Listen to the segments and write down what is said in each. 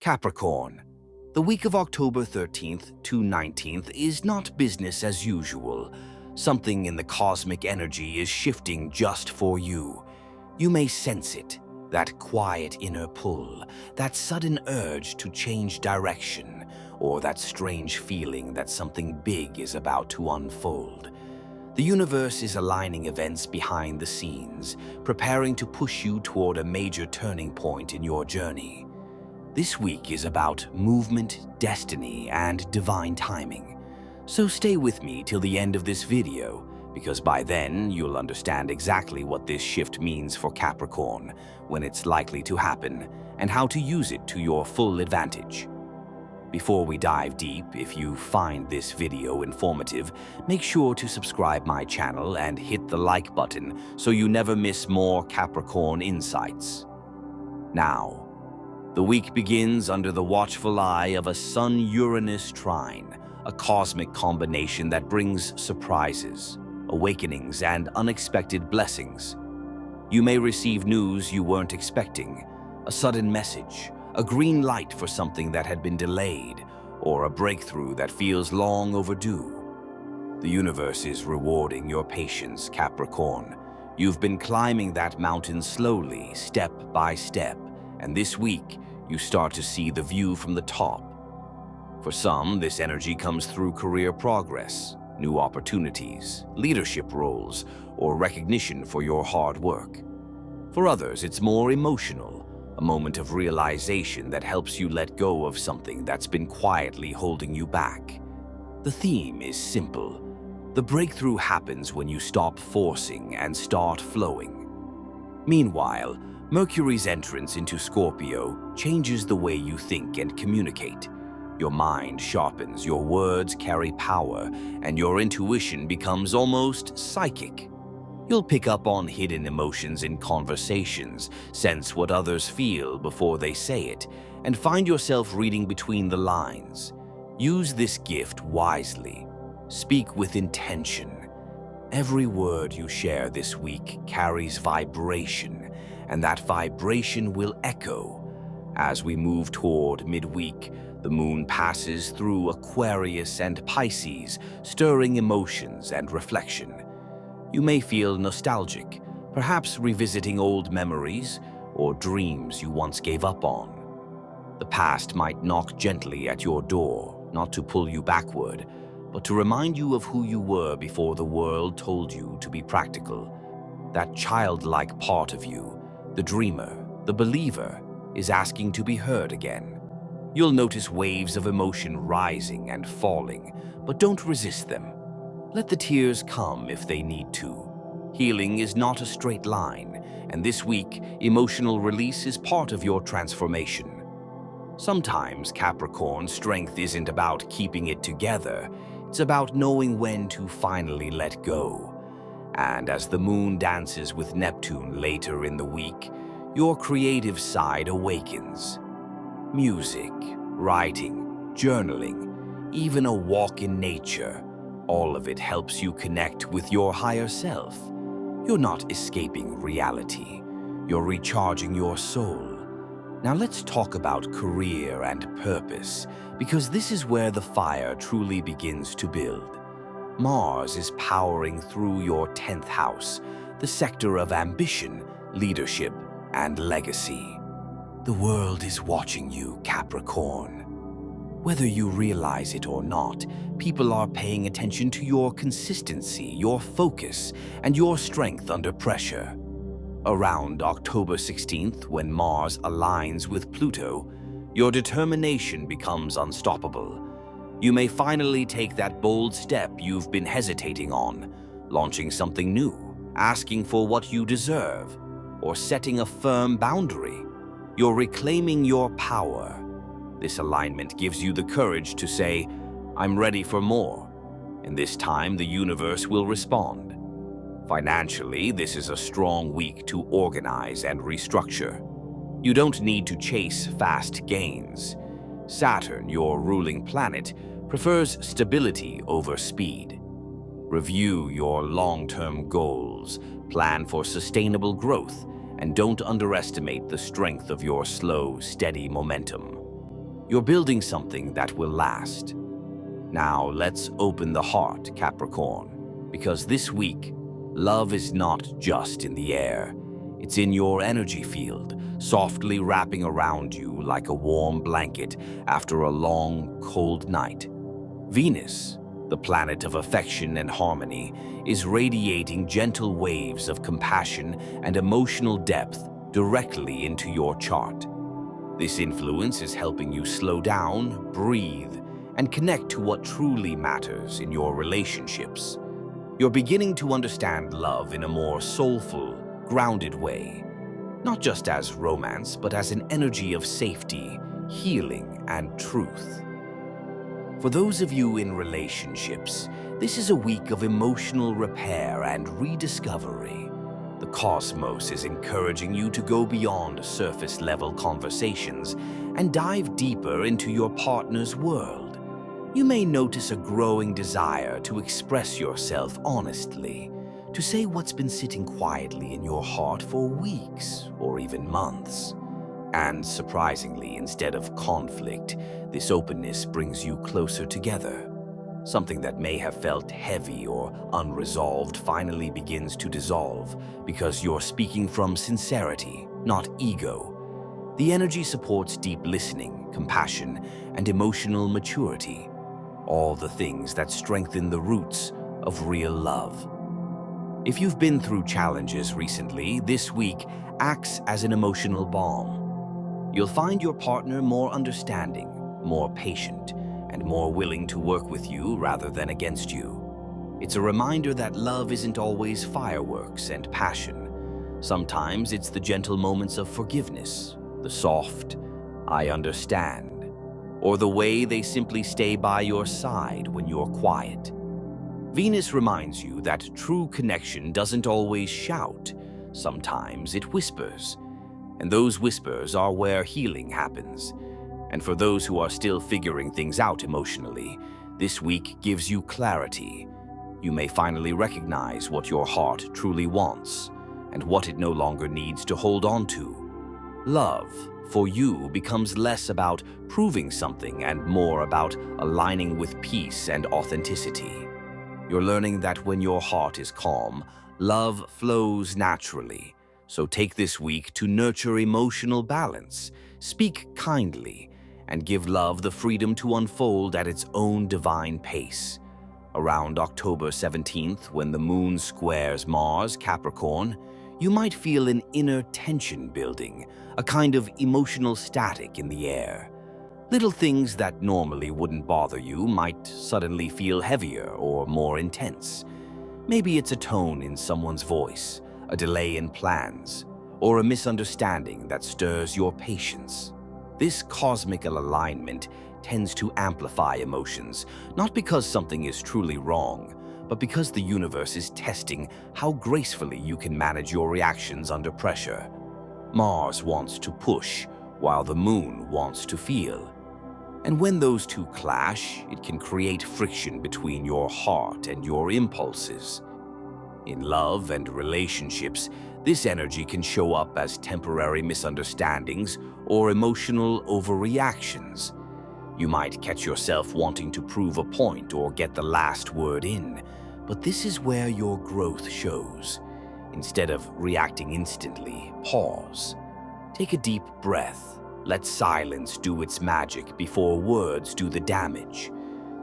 Capricorn. The week of October 13th to 19th is not business as usual. Something in the cosmic energy is shifting just for you. You may sense it, that quiet inner pull, that sudden urge to change direction, or that strange feeling that something big is about to unfold. The universe is aligning events behind the scenes, preparing to push you toward a major turning point in your journey. This week is about movement, destiny, and divine timing. So stay with me till the end of this video, because by then you'll understand exactly what this shift means for Capricorn, when it's likely to happen, and how to use it to your full advantage. Before we dive deep, if you find this video informative, make sure to subscribe my channel and hit the like button so you never miss more Capricorn insights. Now, the week begins under the watchful eye of a Sun-Uranus trine, a cosmic combination that brings surprises, awakenings, and unexpected blessings. You may receive news you weren't expecting, a sudden message, a green light for something that had been delayed, or a breakthrough that feels long overdue. The universe is rewarding your patience, Capricorn. You've been climbing that mountain slowly, step by step, and this week, you start to see the view from the top. For some, this energy comes through career progress, new opportunities, leadership roles, or recognition for your hard work. For others, it's more emotional, a moment of realization that helps you let go of something that's been quietly holding you back. The theme is simple. The breakthrough happens when you stop forcing and start flowing. Meanwhile, Mercury's entrance into Scorpio changes the way you think and communicate. Your mind sharpens, your words carry power, and your intuition becomes almost psychic. You'll pick up on hidden emotions in conversations, sense what others feel before they say it, and find yourself reading between the lines. Use this gift wisely. Speak with intention. Every word you share this week carries vibration, and that vibration will echo. As we move toward midweek, the moon passes through Aquarius and Pisces, stirring emotions and reflection. You may feel nostalgic, perhaps revisiting old memories or dreams you once gave up on. The past might knock gently at your door, not to pull you backward, but to remind you of who you were before the world told you to be practical. That childlike part of you, the dreamer, the believer, is asking to be heard again. You'll notice waves of emotion rising and falling, but don't resist them. Let the tears come if they need to. Healing is not a straight line, and this week, emotional release is part of your transformation. Sometimes, Capricorn, strength isn't about keeping it together. It's about knowing when to finally let go. And as the moon dances with Neptune later in the week, your creative side awakens. Music, writing, journaling, even a walk in nature, all of it helps you connect with your higher self. You're not escaping reality. You're recharging your soul. Now let's talk about career and purpose, because this is where the fire truly begins to build. Mars is powering through your 10th house, the sector of ambition, leadership, and legacy. The world is watching you, Capricorn. Whether you realize it or not, people are paying attention to your consistency, your focus, and your strength under pressure. Around October 16th, when Mars aligns with Pluto, your determination becomes unstoppable. You may finally take that bold step you've been hesitating on, launching something new, asking for what you deserve, or setting a firm boundary. You're reclaiming your power. This alignment gives you the courage to say, "I'm ready for more." And this time, the universe will respond. Financially, this is a strong week to organize and restructure. You don't need to chase fast gains. Saturn, your ruling planet, prefers stability over speed. Review your long-term goals, plan for sustainable growth, and don't underestimate the strength of your slow, steady momentum. You're building something that will last. Now let's open the heart, Capricorn, because this week, love is not just in the air. It's in your energy field, softly wrapping around you like a warm blanket after a long, cold night. Venus, the planet of affection and harmony, is radiating gentle waves of compassion and emotional depth directly into your chart. This influence is helping you slow down, breathe, and connect to what truly matters in your relationships. You're beginning to understand love in a more soulful, grounded way, not just as romance, but as an energy of safety, healing, and truth. For those of you in relationships, this is a week of emotional repair and rediscovery. The cosmos is encouraging you to go beyond surface-level conversations and dive deeper into your partner's world. You may notice a growing desire to express yourself honestly, to say what's been sitting quietly in your heart for weeks or even months. And surprisingly, instead of conflict, this openness brings you closer together. Something that may have felt heavy or unresolved finally begins to dissolve because you're speaking from sincerity, not ego. The energy supports deep listening, compassion, and emotional maturity, all the things that strengthen the roots of real love. If you've been through challenges recently, this week acts as an emotional balm. You'll find your partner more understanding, more patient, and more willing to work with you rather than against you. It's a reminder that love isn't always fireworks and passion. Sometimes it's the gentle moments of forgiveness, the soft, "I understand," or the way they simply stay by your side when you're quiet. Venus reminds you that true connection doesn't always shout. Sometimes it whispers. And those whispers are where healing happens. And for those who are still figuring things out emotionally, this week gives you clarity. You may finally recognize what your heart truly wants and what it no longer needs to hold on to. Love, for you, becomes less about proving something and more about aligning with peace and authenticity. You're learning that when your heart is calm, love flows naturally. So take this week to nurture emotional balance, speak kindly, and give love the freedom to unfold at its own divine pace. Around October 17th, when the moon squares Mars, Capricorn, you might feel an inner tension building, a kind of emotional static in the air. Little things that normally wouldn't bother you might suddenly feel heavier or more intense. Maybe it's a tone in someone's voice, a delay in plans, or a misunderstanding that stirs your patience. This cosmic alignment tends to amplify emotions, not because something is truly wrong, but because the universe is testing how gracefully you can manage your reactions under pressure. Mars wants to push, while the moon wants to feel. And when those two clash, it can create friction between your heart and your impulses. In love and relationships, this energy can show up as temporary misunderstandings or emotional overreactions. You might catch yourself wanting to prove a point or get the last word in, but this is where your growth shows. Instead of reacting instantly, pause. Take a deep breath. Let silence do its magic before words do the damage.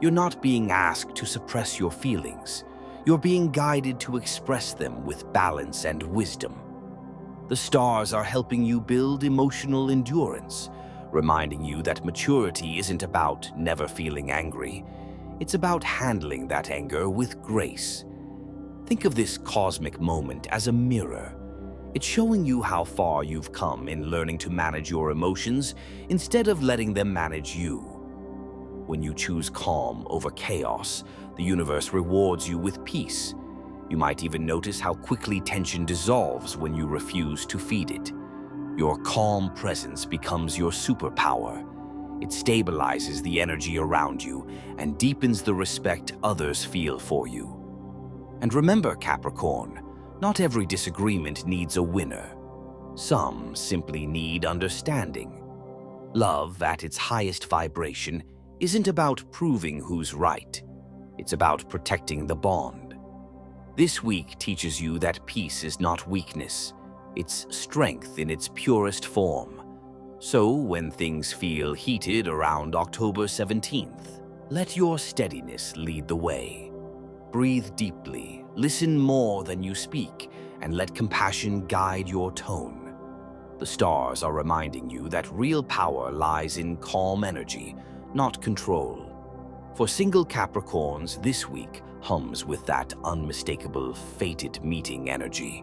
You're not being asked to suppress your feelings. You're being guided to express them with balance and wisdom. The stars are helping you build emotional endurance, reminding you that maturity isn't about never feeling angry. It's about handling that anger with grace. Think of this cosmic moment as a mirror. It's showing you how far you've come in learning to manage your emotions instead of letting them manage you. When you choose calm over chaos, the universe rewards you with peace. You might even notice how quickly tension dissolves when you refuse to feed it. Your calm presence becomes your superpower. It stabilizes the energy around you and deepens the respect others feel for you. And remember, Capricorn, not every disagreement needs a winner. Some simply need understanding. Love, at its highest vibration, isn't about proving who's right. It's about protecting the bond. This week teaches you that peace is not weakness. It's strength in its purest form. So, when things feel heated around October 17th, let your steadiness lead the way. Breathe deeply, listen more than you speak, and let compassion guide your tone. The stars are reminding you that real power lies in calm energy, not control. For single Capricorns, this week hums with that unmistakable fated meeting energy.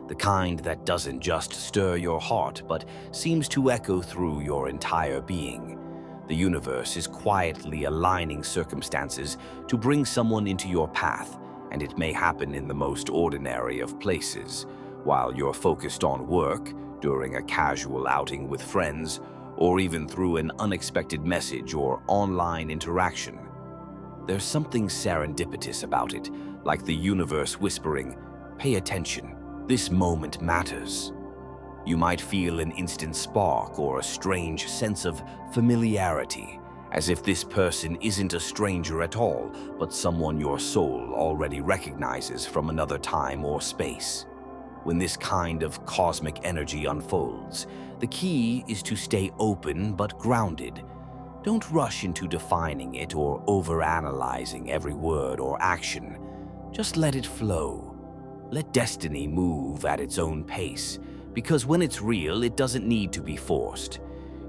The kind that doesn't just stir your heart, but seems to echo through your entire being. The universe is quietly aligning circumstances to bring someone into your path, and it may happen in the most ordinary of places, while you're focused on work, during a casual outing with friends, or even through an unexpected message or online interaction. There's something serendipitous about it, like the universe whispering, "Pay attention. This moment matters." You might feel an instant spark or a strange sense of familiarity, as if this person isn't a stranger at all, but someone your soul already recognizes from another time or space. When this kind of cosmic energy unfolds, the key is to stay open but grounded. Don't rush into defining it or overanalyzing every word or action. Just let it flow. Let destiny move at its own pace, because when it's real, it doesn't need to be forced.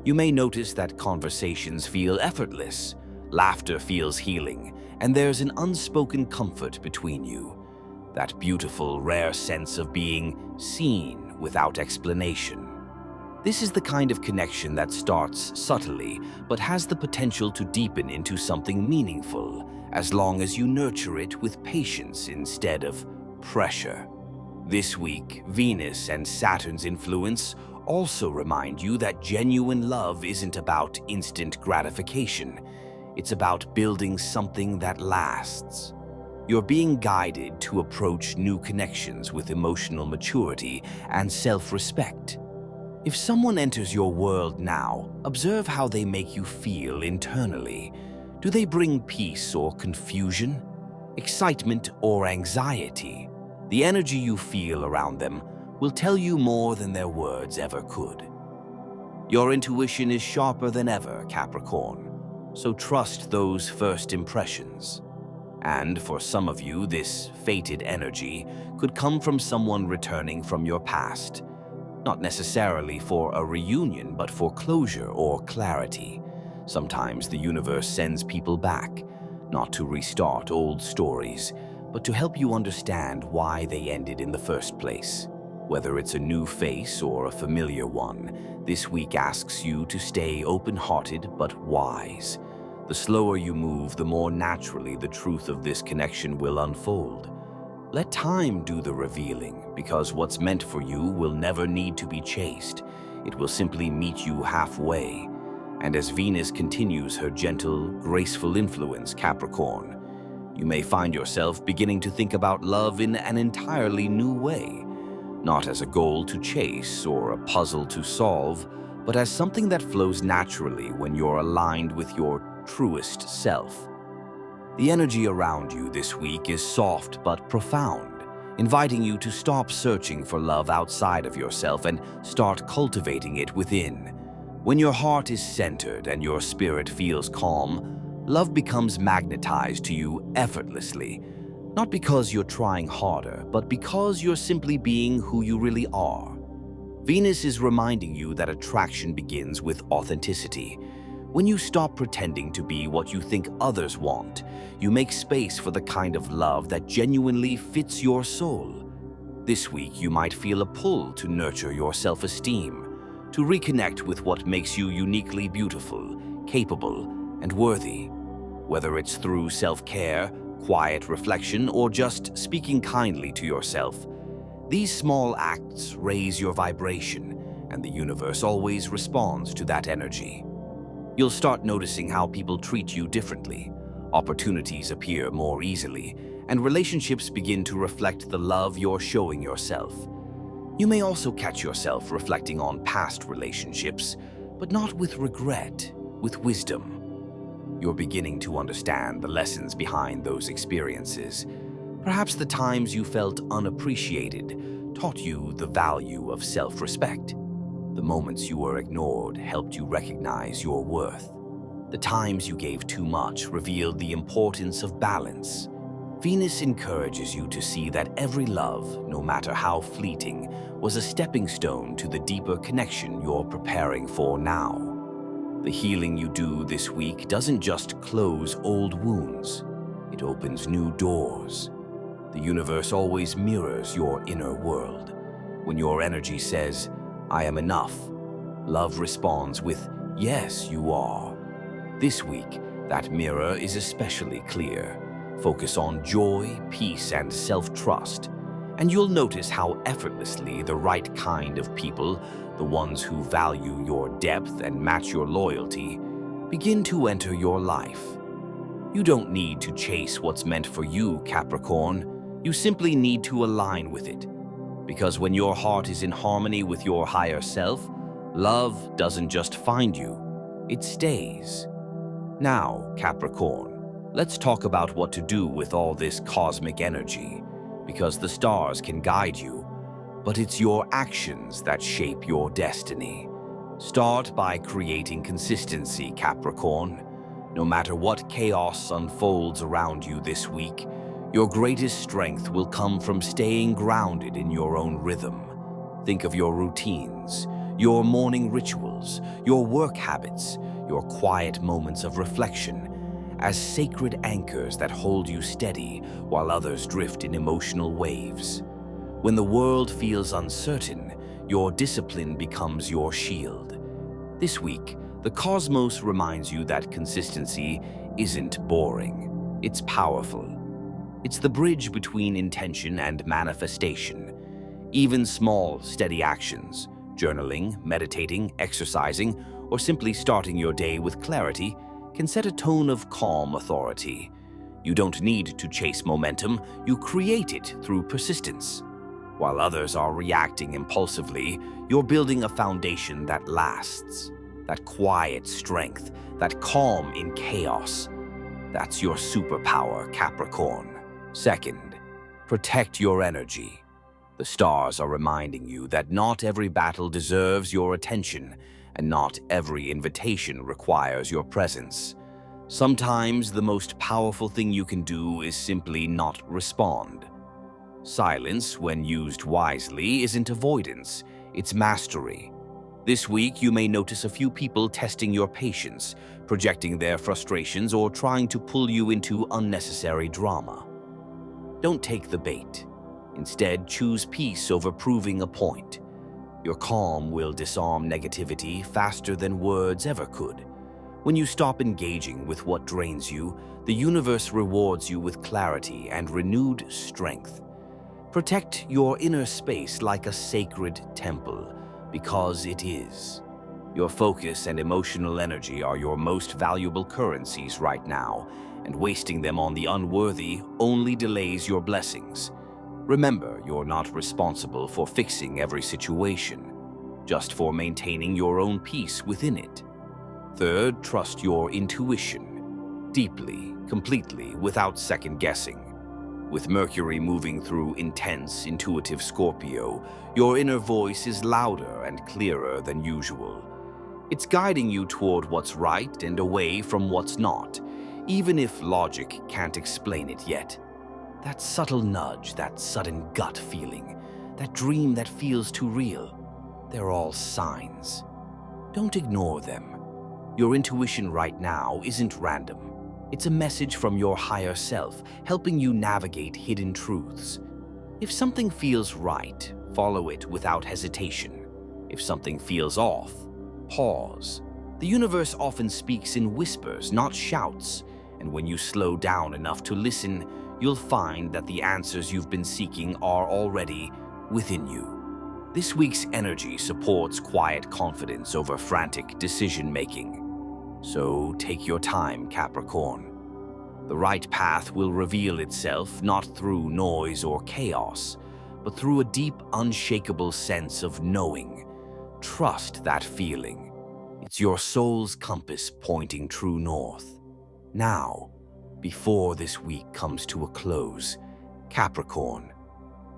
You may notice that conversations feel effortless, laughter feels healing, and there's an unspoken comfort between you. That beautiful, rare sense of being seen without explanation. This is the kind of connection that starts subtly, but has the potential to deepen into something meaningful, as long as you nurture it with patience instead of pressure. This week, Venus and Saturn's influence also remind you that genuine love isn't about instant gratification. It's about building something that lasts. You're being guided to approach new connections with emotional maturity and self-respect. If someone enters your world now, observe how they make you feel internally. Do they bring peace or confusion, excitement or anxiety? The energy you feel around them will tell you more than their words ever could. Your intuition is sharper than ever, Capricorn, so trust those first impressions. And for some of you, this fated energy could come from someone returning from your past. Not necessarily for a reunion, but for closure or clarity. Sometimes the universe sends people back, not to restart old stories, but to help you understand why they ended in the first place. Whether it's a new face or a familiar one, this week asks you to stay open-hearted but wise. The slower you move, the more naturally the truth of this connection will unfold. Let time do the revealing, because what's meant for you will never need to be chased. It will simply meet you halfway. And as Venus continues her gentle, graceful influence, Capricorn, you may find yourself beginning to think about love in an entirely new way. Not as a goal to chase or a puzzle to solve, but as something that flows naturally when you're aligned with your truest self. The energy around you this week is soft but profound, inviting you to stop searching for love outside of yourself and start cultivating it within. When your heart is centered and your spirit feels calm, love becomes magnetized to you effortlessly, not because you're trying harder, but because you're simply being who you really are. Venus is reminding you that attraction begins with authenticity. When you stop pretending to be what you think others want, you make space for the kind of love that genuinely fits your soul. This week, you might feel a pull to nurture your self-esteem, to reconnect with what makes you uniquely beautiful, capable, and worthy. Whether it's through self-care, quiet reflection, or just speaking kindly to yourself, these small acts raise your vibration, and the universe always responds to that energy. You'll start noticing how people treat you differently. Opportunities appear more easily, and relationships begin to reflect the love you're showing yourself. You may also catch yourself reflecting on past relationships, but not with regret, with wisdom. You're beginning to understand the lessons behind those experiences. Perhaps the times you felt unappreciated taught you the value of self-respect. The moments you were ignored helped you recognize your worth. The times you gave too much revealed the importance of balance. Venus encourages you to see that every love, no matter how fleeting, was a stepping stone to the deeper connection you're preparing for now. The healing you do this week doesn't just close old wounds, it opens new doors. The universe always mirrors your inner world. When your energy says, "I am enough," love responds with, "Yes, you are." This week, that mirror is especially clear. Focus on joy, peace, and self-trust, and you'll notice how effortlessly the right kind of people, the ones who value your depth and match your loyalty, begin to enter your life. You don't need to chase what's meant for you, Capricorn. You simply need to align with it. Because when your heart is in harmony with your higher self, love doesn't just find you, it stays. Now, Capricorn, let's talk about what to do with all this cosmic energy, because the stars can guide you, but it's your actions that shape your destiny. Start by creating consistency, Capricorn. No matter what chaos unfolds around you this week, your greatest strength will come from staying grounded in your own rhythm. Think of your routines, your morning rituals, your work habits, your quiet moments of reflection as sacred anchors that hold you steady while others drift in emotional waves. When the world feels uncertain, your discipline becomes your shield. This week, the cosmos reminds you that consistency isn't boring, it's powerful. It's the bridge between intention and manifestation. Even small, steady actions, journaling, meditating, exercising, or simply starting your day with clarity, can set a tone of calm authority. You don't need to chase momentum, you create it through persistence. While others are reacting impulsively, you're building a foundation that lasts. That quiet strength, that calm in chaos. That's your superpower, Capricorn. Second, protect your energy. The stars are reminding you that not every battle deserves your attention, and not every invitation requires your presence. Sometimes the most powerful thing you can do is simply not respond. Silence, when used wisely, isn't avoidance, it's mastery. This week, you may notice a few people testing your patience, projecting their frustrations, or trying to pull you into unnecessary drama. Don't take the bait. Instead, choose peace over proving a point. Your calm will disarm negativity faster than words ever could. When you stop engaging with what drains you, the universe rewards you with clarity and renewed strength. Protect your inner space like a sacred temple, because it is. Your focus and emotional energy are your most valuable currencies right now, and wasting them on the unworthy only delays your blessings. Remember, you're not responsible for fixing every situation, just for maintaining your own peace within it. Third, trust your intuition, deeply, completely, without second-guessing. With Mercury moving through intense, intuitive Scorpio, your inner voice is louder and clearer than usual. It's guiding you toward what's right and away from what's not, even if logic can't explain it yet. That subtle nudge, that sudden gut feeling, that dream that feels too real, they're all signs. Don't ignore them. Your intuition right now isn't random. It's a message from your higher self, helping you navigate hidden truths. If something feels right, follow it without hesitation. If something feels off, pause. The universe often speaks in whispers, not shouts, and when you slow down enough to listen, you'll find that the answers you've been seeking are already within you. This week's energy supports quiet confidence over frantic decision-making. So take your time, Capricorn. The right path will reveal itself not through noise or chaos, but through a deep, unshakable sense of knowing. Trust that feeling. It's your soul's compass pointing true north. Now, before this week comes to a close, Capricorn,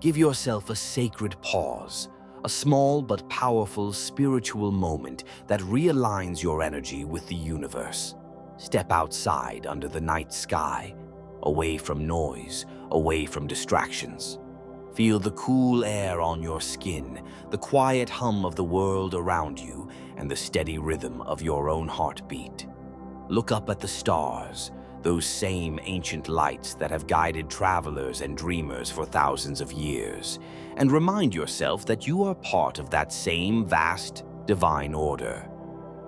give yourself a sacred pause, a small but powerful spiritual moment that realigns your energy with the universe. Step outside under the night sky, away from noise, away from distractions. Feel the cool air on your skin, the quiet hum of the world around you, and the steady rhythm of your own heartbeat. Look up at the stars, those same ancient lights that have guided travelers and dreamers for thousands of years, and remind yourself that you are part of that same vast, divine order.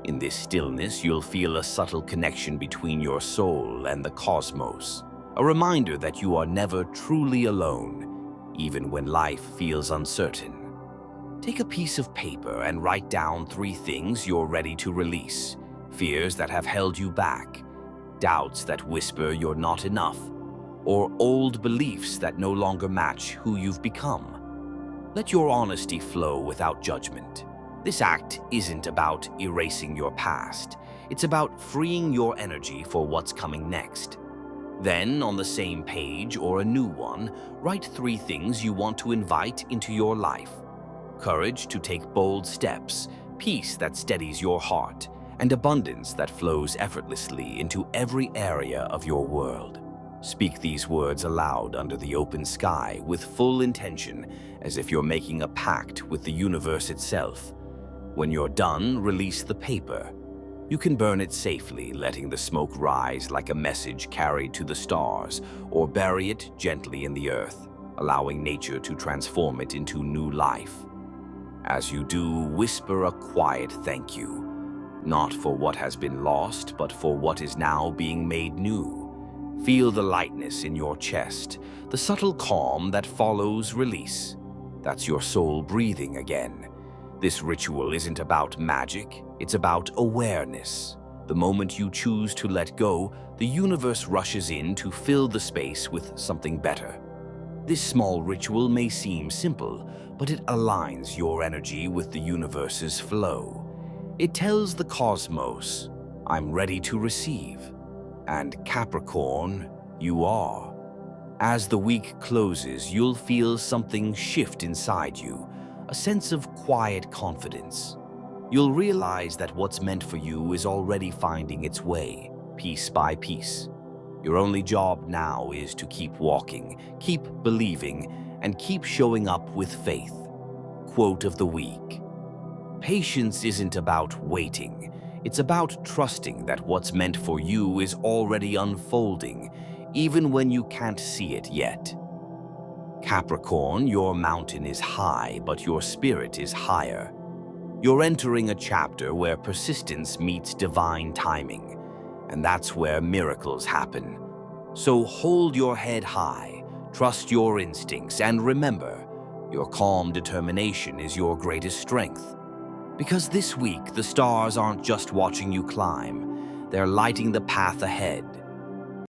In this stillness, you'll feel a subtle connection between your soul and the cosmos, a reminder that you are never truly alone, even when life feels uncertain. Take a piece of paper and write down 3 things you're ready to release: fears that have held you back, doubts that whisper you're not enough, or old beliefs that no longer match who you've become. Let your honesty flow without judgment. This act isn't about erasing your past. It's about freeing your energy for what's coming next. Then, on the same page or a new one, write 3 things you want to invite into your life: courage to take bold steps, peace that steadies your heart, and abundance that flows effortlessly into every area of your world. Speak these words aloud under the open sky with full intention, as if you're making a pact with the universe itself. When you're done, release the paper. You can burn it safely, letting the smoke rise like a message carried to the stars, or bury it gently in the earth, allowing nature to transform it into new life. As you do, whisper a quiet thank you, not for what has been lost, but for what is now being made new. Feel the lightness in your chest, the subtle calm that follows release. That's your soul breathing again. This ritual isn't about magic, it's about awareness. The moment you choose to let go, the universe rushes in to fill the space with something better. This small ritual may seem simple, but it aligns your energy with the universe's flow. It tells the cosmos, I'm ready to receive. And Capricorn, you are. As the week closes, you'll feel something shift inside you, a sense of quiet confidence. You'll realize that what's meant for you is already finding its way, piece by piece. Your only job now is to keep walking, keep believing, and keep showing up with faith. Quote of the week: patience isn't about waiting. It's about trusting that what's meant for you is already unfolding, even when you can't see it yet. Capricorn, your mountain is high, but your spirit is higher. You're entering a chapter where persistence meets divine timing, and that's where miracles happen. So hold your head high, trust your instincts, and remember, your calm determination is your greatest strength. Because this week, the stars aren't just watching you climb, they're lighting the path ahead.